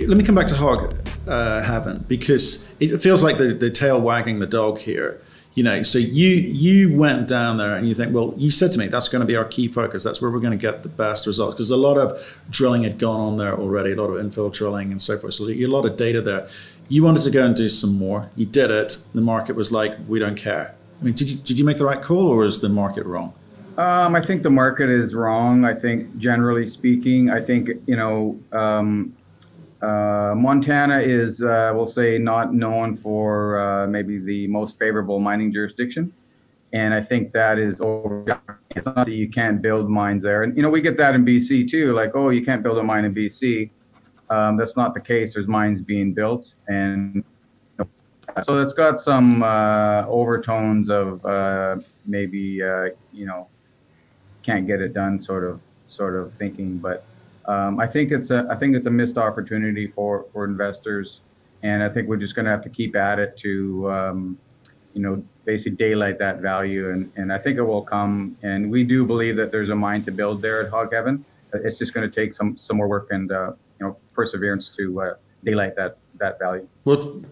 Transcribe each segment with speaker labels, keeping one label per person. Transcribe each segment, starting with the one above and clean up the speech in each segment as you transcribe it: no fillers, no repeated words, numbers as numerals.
Speaker 1: Let me come back to Hog Heaven, because it feels like the tail wagging the dog here. You know, so you went down there and you think, well, you said to me, that's going to be our key focus. That's where we're going to get the best results, because a lot of drilling had gone on there already, a lot of infill drilling and so forth. So you had a lot of data there. You wanted to go and do some more. You did it. The market was like, we don't care. I mean, did you make the right call, or is the market wrong?
Speaker 2: I think the market is wrong. I think, generally speaking, I think, Montana is, we'll say, not known for maybe the most favorable mining jurisdiction. And I think that is over. It's not that you can't build mines there. And, we get that in BC too, like, oh, you can't build a mine in BC. That's not the case. There's mines being built. And so it's got some overtones of maybe, can't get it done sort of thinking. But I think it's a missed opportunity for investors, and I think we're just going to have to keep at it to basically daylight that value, and I think it will come. And we do believe that there's a mine to build there at Hog Heaven. It's just going to take some more work and perseverance to daylight that value.
Speaker 1: Well,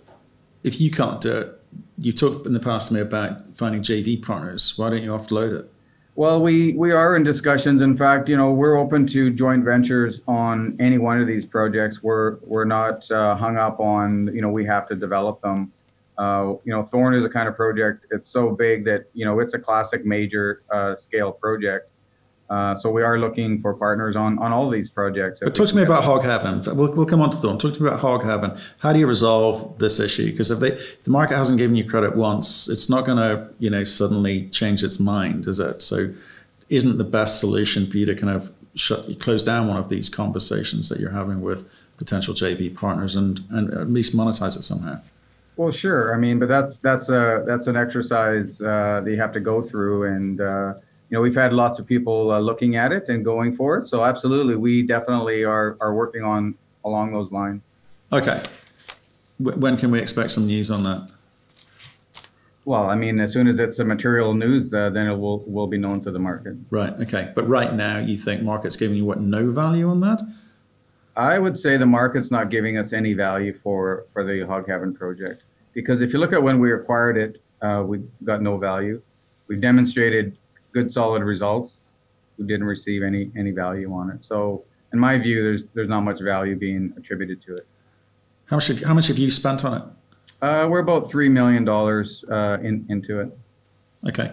Speaker 1: if you can't do it, you talked in the past to me about finding JV partners. Why don't you offload it?
Speaker 2: Well, we are in discussions. In fact, we're open to joint ventures on any one of these projects. We're not hung up on, we have to develop them. Thorn is a kind of project. It's so big that, it's a classic major scale project. So we are looking for partners on all these projects.
Speaker 1: But talk to me about Hog Heaven. We'll come on to Thorn. Talk to me about Hog Heaven. How do you resolve this issue? Because if the market hasn't given you credit once, it's not going to, suddenly change its mind, is it? So isn't the best solution for you to kind of close down one of these conversations that you're having with potential JV partners and at least monetize it somehow?
Speaker 2: Well, sure. I mean, but that's an exercise that you have to go through, and we've had lots of people looking at it and going for it. So absolutely, we definitely are working along those lines.
Speaker 1: Okay. When can we expect some news on that?
Speaker 2: Well, I mean, as soon as it's a material news, then it will be known to the market.
Speaker 1: Right. Okay. But right now, you think market's giving you no value on that?
Speaker 2: I would say the market's not giving us any value for the Hog Heaven project, because if you look at when we acquired it, we got no value. We've demonstrated good, solid results. We didn't receive any value on it. So, in my view, there's not much value being attributed to it.
Speaker 1: How much have you spent on it?
Speaker 2: We're about $3 million into it.
Speaker 1: Okay.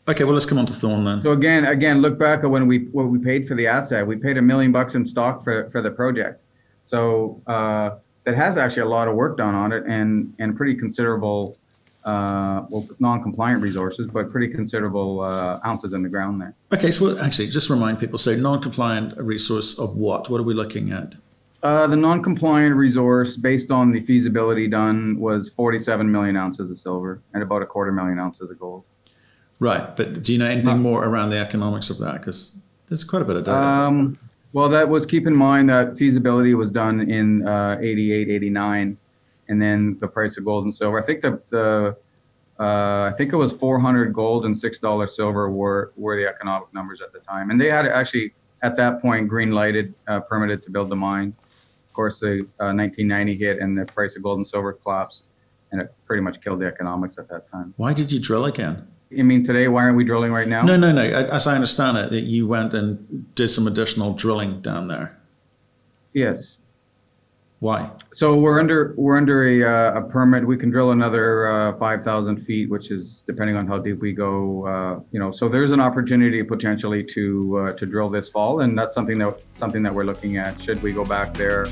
Speaker 1: Okay. Well, let's come on to Thorn then.
Speaker 2: So again, look back at what we paid for the asset. We paid $1 million in stock for the project. So that has actually a lot of work done on it, and pretty considerable. Non-compliant resources, but pretty considerable ounces in the ground there. Okay,
Speaker 1: so actually, just remind people, so non-compliant resource of what? What are we looking at?
Speaker 2: The non-compliant resource, based on the feasibility done, was 47 million ounces of silver and about 250,000 ounces of gold.
Speaker 1: Right, but do you know anything more around the economics of that? Because there's quite a bit of data.
Speaker 2: Well, that was, keep in mind that feasibility was done in 88, 89. And then the price of gold and silver. I think I think it was 400 gold and $6 silver were the economic numbers at the time. And they had actually at that point green lighted, permitted to build the mine. Of course, the 1990 hit and the price of gold and silver collapsed, and it pretty much killed the economics at that time.
Speaker 1: Why did you drill again?
Speaker 2: You mean today? Why aren't we drilling right now?
Speaker 1: No. As I understand it, that you went and did some additional drilling down there.
Speaker 2: Yes.
Speaker 1: Why?
Speaker 2: So we're under a permit. We can drill another 5,000 feet, which is depending on how deep we go. So there's an opportunity potentially to drill this fall, and that's something that we're looking at. Should we go back there